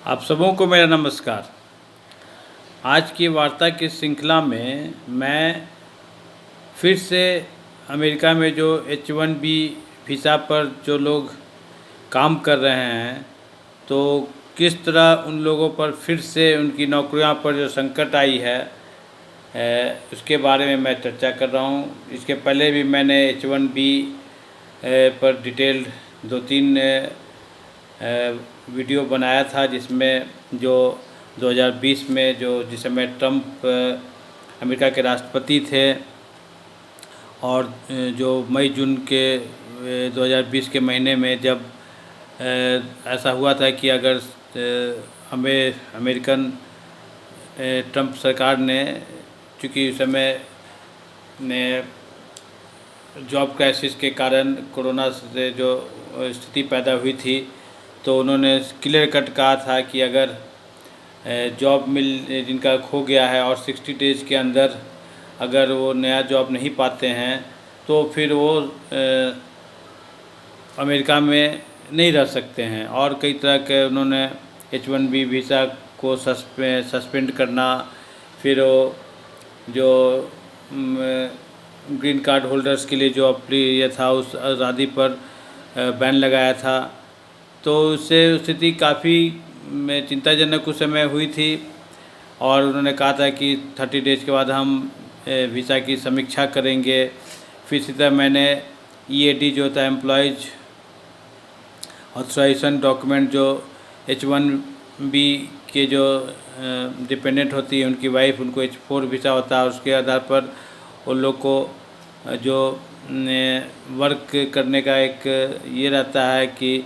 आप सबों को मेरा नमस्कार। आज की वार्ता की श्रृंखला में मैं फिर से अमेरिका में जो H1B वीज़ा पर जो लोग काम कर रहे हैं, तो किस तरह उन लोगों पर फिर से उनकी नौकरियों पर जो संकट आई है, उसके बारे में मैं चर्चा कर रहा हूँ। इसके पहले भी मैंने H1B पर डिटेल्ड 2-3 वीडियो बनाया था, जिसमें जो 2020 में जिस समय ट्रंप अमेरिका के राष्ट्रपति थे और जो मई जून के 2020 के महीने में जब ऐसा हुआ था कि अगर हमें अमेरिकन ट्रंप सरकार ने, चूँकि उस समय ने जॉब क्राइसिस के कारण कोरोना से जो स्थिति पैदा हुई थी, तो उन्होंने क्लियर कट कहा था कि अगर जॉब मिल जिनका खो गया है और 60 डेज़ के अंदर अगर वो नया जॉब नहीं पाते हैं, तो फिर वो अमेरिका में नहीं रह सकते हैं। और कई तरह के उन्होंने H1B वीज़ा को सस्पेंड करना, फिर वो जो ग्रीन कार्ड होल्डर्स के लिए जो ये था उस आज़ादी पर बैन लगाया था। तो उससे स्थिति काफ़ी चिंताजनक उस समय हुई थी और उन्होंने कहा था कि 30 डेज़ के बाद हम वीज़ा की समीक्षा करेंगे। फिर इसी तरह मैंने EAD जो होता है एम्प्लॉयज़ ऑथराइजेशन डॉक्यूमेंट, जो H1B के जो डिपेंडेंट होती है उनकी वाइफ, उनको H4 वीज़ा होता है, उसके आधार पर उन लोग को जो वर्क करने का एक ये रहता है कि,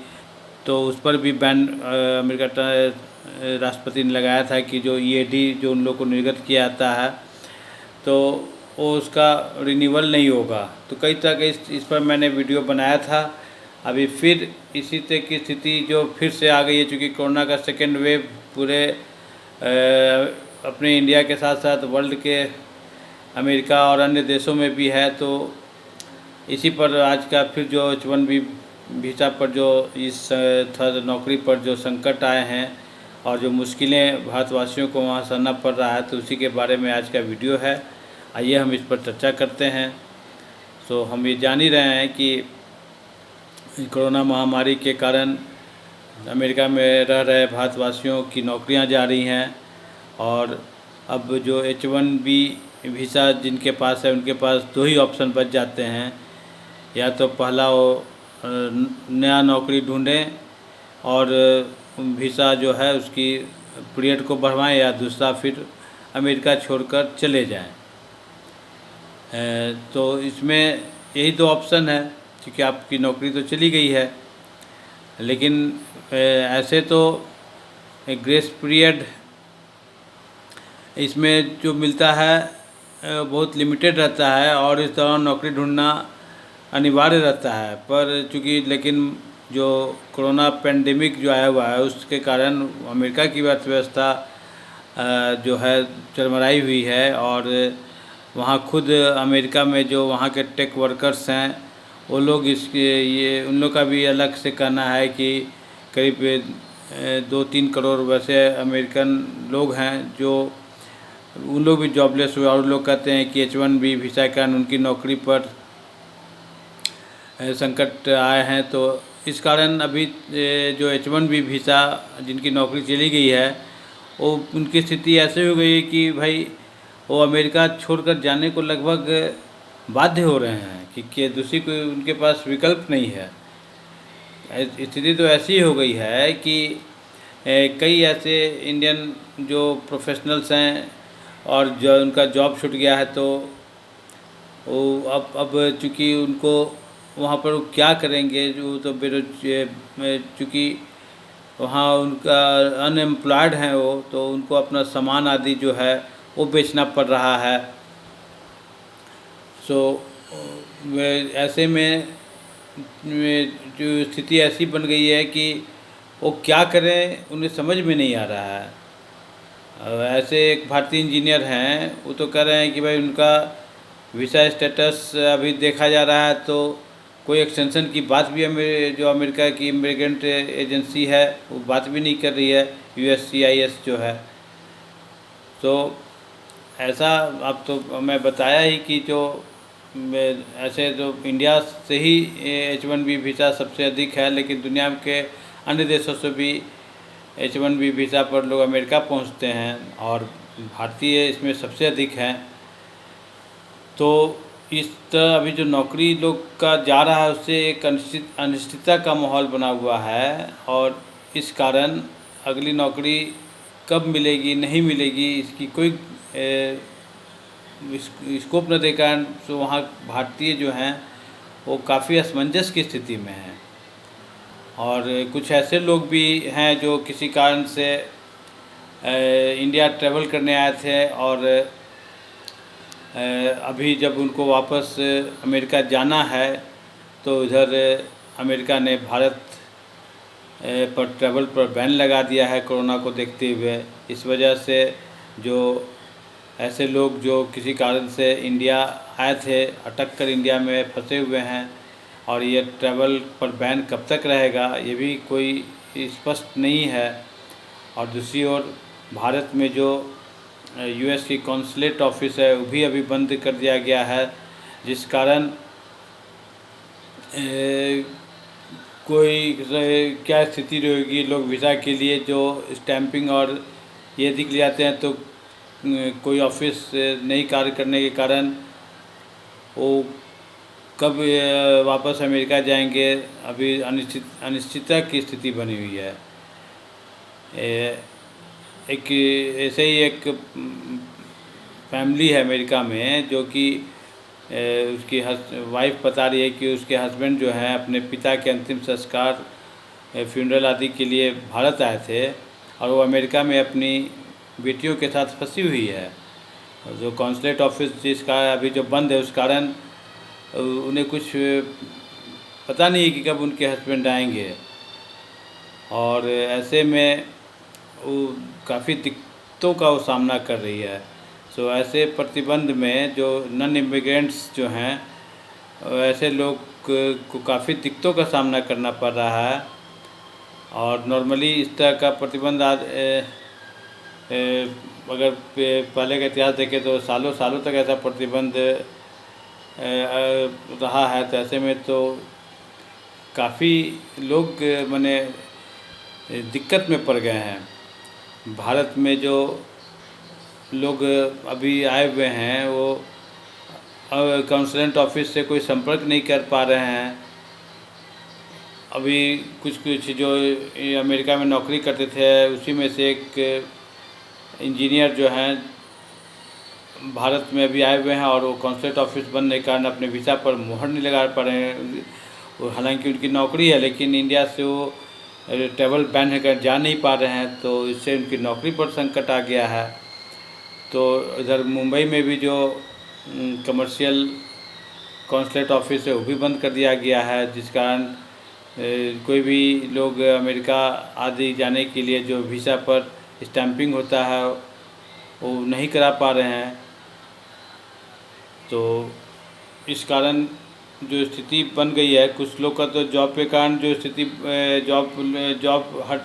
तो उस पर भी बैन अमेरिका राष्ट्रपति ने लगाया था कि जो EAD जो उन लोग को निर्गत किया जाता है, तो वो उसका रिन्यूअल नहीं होगा। तो कई तरह के इस पर मैंने वीडियो बनाया था। अभी फिर इसी तरह की स्थिति जो फिर से आ गई है, चूँकि कोरोना का सेकेंड वेव पूरे अपने इंडिया के साथ साथ वर्ल्ड के अमेरिका और अन्य देशों में भी है। तो इसी पर आज का फिर जो H1B वीज़ा पर जो इस नौकरी पर जो संकट आए हैं और जो मुश्किलें भारतवासियों को वहाँ सहना पड़ रहा है, तो उसी के बारे में आज का वीडियो है। आइए हम इस पर चर्चा करते हैं। तो हम ये जान ही रहे हैं कि कोरोना महामारी के कारण अमेरिका में रह रहे भारतवासियों की नौकरियां जा रही हैं, और अब जो H1B वीज़ा जिनके पास है उनके पास दो ही ऑप्शन बच जाते हैं। या तो पहला वो नया नौकरी ढूंढें और वीज़ा जो है उसकी पीरियड को बढ़वाएं, या दूसरा फिर अमेरिका छोड़कर चले जाएं। तो इसमें यही दो ऑप्शन है, क्योंकि आपकी नौकरी तो चली गई है। लेकिन ऐसे तो ग्रेस पीरियड इसमें जो मिलता है बहुत लिमिटेड रहता है, और इस दौरान नौकरी ढूंढना अनिवार्य रहता है। पर चूँकि लेकिन जो कोरोना पेंडेमिक जो आया हुआ है, उसके कारण अमेरिका की अर्थव्यवस्था जो है चरमराई हुई है, और वहाँ खुद अमेरिका में जो वहाँ के टेक वर्कर्स हैं, वो लोग उन लोग का भी अलग से कहना है कि करीब 2-3 करोड़ वैसे अमेरिकन लोग हैं जो उन लोग भी जॉबलेस हुए, और लोग कहते हैं कि H1B वीज़ा के कारण उनकी नौकरी पर संकट आए हैं। तो इस कारण अभी जो H1B वीज़ा जिनकी नौकरी चली गई है, वो उनकी स्थिति ऐसे हो गई है कि भाई वो अमेरिका छोड़कर जाने को लगभग बाध्य हो रहे हैं, क्योंकि दूसरी कोई उनके पास विकल्प नहीं है। स्थिति तो ऐसी हो गई है कि कई ऐसे इंडियन जो प्रोफेशनल्स हैं और जो उनका जॉब छूट गया है, तो वो अब चूँकि उनको वहाँ पर क्या करेंगे, जो तो चूँकि वहाँ उनका अनएम्प्लॉयड हैं वो, तो उनको अपना सामान आदि जो है वो बेचना पड़ रहा है। सो ऐसे में जो स्थिति ऐसी बन गई है कि वो क्या करें उन्हें समझ में नहीं आ रहा है। ऐसे एक भारतीय इंजीनियर हैं, वो तो कह रहे हैं कि भाई उनका वीज़ा स्टेटस अभी देखा जा रहा है, तो कोई एक्सटेंशन की बात भी जो अमेरिका की इमिग्रेंट एजेंसी है वो बात भी नहीं कर रही है, USCIS जो है। तो ऐसा अब तो मैं बताया ही कि जो ऐसे जो इंडिया से ही H1B वीज़ा सबसे अधिक है, लेकिन दुनिया के अन्य देशों से भी H1B वीज़ा पर लोग अमेरिका पहुंचते हैं और भारतीय इसमें सबसे अधिक हैं। तो इस तरह अभी जो नौकरी लोग का जा रहा है उससे एक अनिश्चितता का माहौल बना हुआ है, और इस कारण अगली नौकरी कब मिलेगी नहीं मिलेगी इसकी कोई स्कोप न देने कारण तो वहाँ भारतीय जो हैं वो काफ़ी असमंजस की स्थिति में हैं। और कुछ ऐसे लोग भी हैं जो किसी कारण से इंडिया ट्रैवल करने आए थे, और अभी जब उनको वापस अमेरिका जाना है तो इधर अमेरिका ने भारत पर ट्रैवल पर बैन लगा दिया है कोरोना को देखते हुए। इस वजह से जो ऐसे लोग जो किसी कारण से इंडिया आए थे, अटक कर इंडिया में फंसे हुए हैं, और ये ट्रैवल पर बैन कब तक रहेगा ये भी कोई स्पष्ट नहीं है। और दूसरी ओर भारत में जो US की कॉन्सुलेट ऑफिस है वो भी अभी बंद कर दिया गया है, जिस कारण कोई क्या स्थिति रहेगी। लोग वीज़ा के लिए जो स्टैंपिंग और ये दिख ले जाते हैं तो कोई ऑफिस नहीं कार्य करने के कारण वो कब वापस अमेरिका जाएंगे, अभी अनिश्चितता की स्थिति बनी हुई है। एक ऐसे ही एक फैमिली है अमेरिका में जो कि उसकी वाइफ बता रही है कि उसके हस्बैंड जो हैं अपने पिता के अंतिम संस्कार फ्यूनरल आदि के लिए भारत आए थे, और वो अमेरिका में अपनी बेटियों के साथ फंसी हुई है। जो कॉन्सुलेट ऑफिस जिसका अभी जो बंद है उस कारण उन्हें कुछ पता नहीं है कि कब उनके हस्बैंड आएंगे, और ऐसे में वो काफ़ी दिक्कतों का वो सामना कर रही है। सो ऐसे प्रतिबंध में जो नॉन इमिग्रेंट्स जो हैं ऐसे लोग को काफ़ी दिक्कतों का सामना करना पड़ रहा है। और नॉर्मली इस तरह का प्रतिबंध आज अगर पहले का इतिहास देखें तो सालों सालों तक ऐसा प्रतिबंध रहा है। तो ऐसे में तो काफ़ी लोग माने दिक्कत में पड़ गए हैं। भारत में जो लोग अभी आए हुए हैं वो कॉन्सुलेट ऑफिस से कोई संपर्क नहीं कर पा रहे हैं। अभी कुछ जो अमेरिका में नौकरी करते थे उसी में से एक इंजीनियर जो हैं भारत में अभी आए हुए हैं, और वो कॉन्सुलेट ऑफिस बनने के कारण अपने वीज़ा पर मुहर नहीं लगा पा रहे हैं। हालांकि उनकी नौकरी है लेकिन इंडिया से वो ट्रैवल बैन होकर जा नहीं पा रहे हैं, तो इससे उनकी नौकरी पर संकट आ गया है। तो इधर मुंबई में भी जो कमर्शियल कॉन्सुलेट ऑफिस है वो भी बंद कर दिया गया है, जिस कारण कोई भी लोग अमेरिका आदि जाने के लिए जो वीज़ा पर स्टैंपिंग होता है वो नहीं करा पा रहे हैं। तो इस कारण जो स्थिति बन गई है, कुछ लोग का तो जॉब के कारण जो स्थिति जॉब हट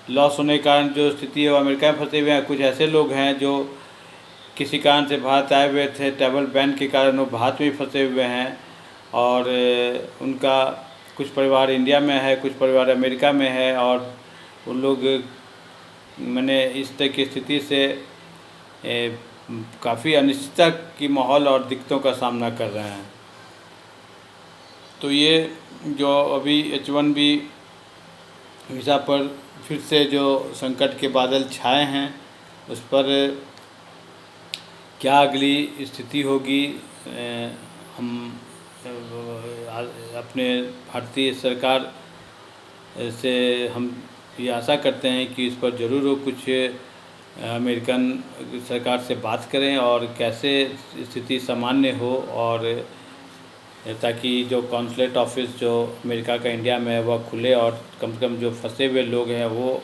लॉस होने के कारण जो स्थिति है वो अमेरिका में फंसे हुए हैं। कुछ ऐसे लोग हैं जो किसी कारण से भारत आए हुए थे, ट्रैवल बैन के कारण वो भारत में फंसे हुए हैं, और उनका कुछ परिवार इंडिया में है, कुछ परिवार अमेरिका में है, और उन लोग मैंने इस तरह की स्थिति से काफ़ी अनिश्चितता की माहौल और दिक्कतों का सामना कर रहे हैं। तो ये जो अभी H1B वीज़ा पर फिर से जो संकट के बादल छाए हैं उस पर क्या अगली स्थिति होगी, हम अपने भारतीय सरकार से हम ये आशा करते हैं कि इस पर ज़रूर वो कुछ अमेरिकन सरकार से बात करें और कैसे स्थिति सामान्य हो, और ताकि जो कॉन्सुलेट ऑफिस जो अमेरिका का इंडिया में है वह खुले और कम से कम जो फंसे हुए लोग हैं वो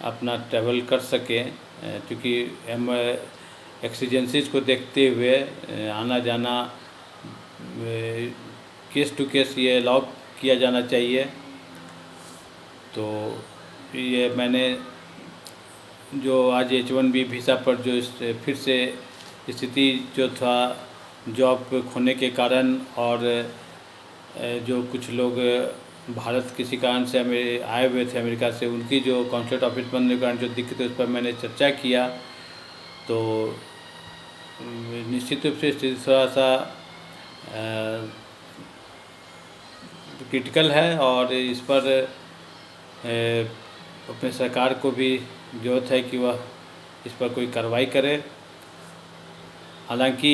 अपना ट्रैवल कर सकें। क्योंकि हम एक्सीजेंसीज को देखते हुए आना जाना केस टू केस ये अलाउ किया जाना चाहिए। तो ये मैंने जो आज H1B वीज़ा पर जो फिर से स्थिति जो था जॉब खोने के कारण और जो कुछ लोग भारत किसी कारण से आए हुए थे अमेरिका से, उनकी जो कॉन्सुलेट ऑफिस बंद के कारण जो दिक्कत है उस पर मैंने चर्चा किया। तो निश्चित रूप से स्थिति थोड़ा सा क्रिटिकल है और इस पर अपने सरकार को भी ज़रूरत है कि वह इस पर कोई कार्रवाई करे। हालांकि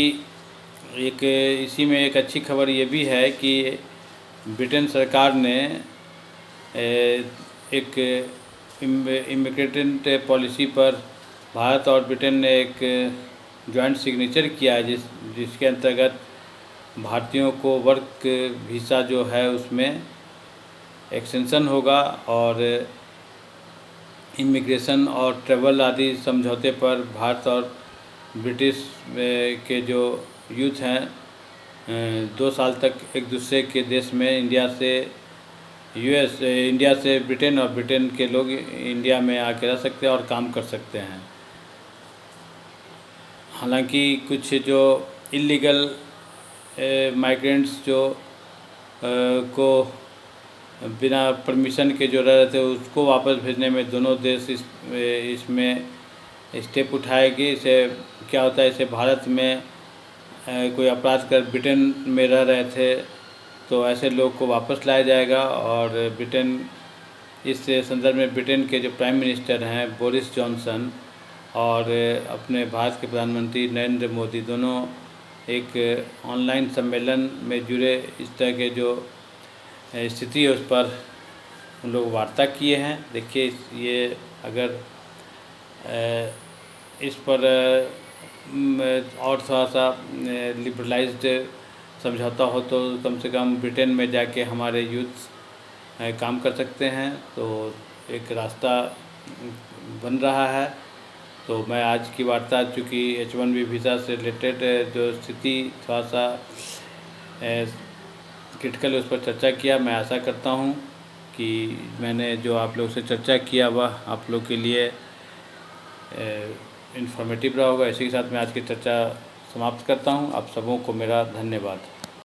एक इसी में एक अच्छी खबर ये भी है कि ब्रिटेन सरकार ने एक इमिग्रेटेंट पॉलिसी पर भारत और ब्रिटेन ने एक जॉइंट सिग्नेचर किया है, जिसके अंतर्गत भारतीयों को वर्क वीज़ा जो है उसमें एक्सटेंशन होगा और इमिग्रेशन और ट्रैवल आदि समझौते पर भारत और ब्रिटिश के जो यूथ हैं 2 साल तक एक दूसरे के देश में इंडिया से ब्रिटेन और ब्रिटेन के लोग इंडिया में आके रह सकते हैं और काम कर सकते हैं। हालांकि कुछ जो इलीगल माइग्रेंट्स जो को बिना परमिशन के जो रह रहे थे उसको वापस भेजने में दोनों देश इसमें स्टेप उठाएगी। इससे क्या होता है, इससे भारत में कोई अपराध कर ब्रिटेन में रह रहे थे तो ऐसे लोग को वापस लाया जाएगा। और ब्रिटेन इस संदर्भ में ब्रिटेन के जो प्राइम मिनिस्टर हैं बोरिस जॉनसन और अपने भारत के प्रधानमंत्री नरेंद्र मोदी दोनों एक ऑनलाइन सम्मेलन में जुड़े इस तरह के जो स्थिति है उस पर उन लोग वार्ता किए हैं। देखिए ये अगर इस पर और थोड़ा सा लिबरलाइज्ड समझौता हो तो कम से कम ब्रिटेन में जाके हमारे यूथ काम कर सकते हैं। तो एक रास्ता बन रहा है। तो मैं आज की वार्ता चूँकि H1B वीज़ा से रिलेटेड जो स्थिति थोड़ा सा क्रिटिकल उस पर चर्चा किया। मैं आशा करता हूँ कि मैंने जो आप लोग से चर्चा किया वह आप लोग के लिए इन्फॉर्मेटिव रहा होगा। इसी के साथ मैं आज की चर्चा समाप्त करता हूँ। आप सबों को मेरा धन्यवाद।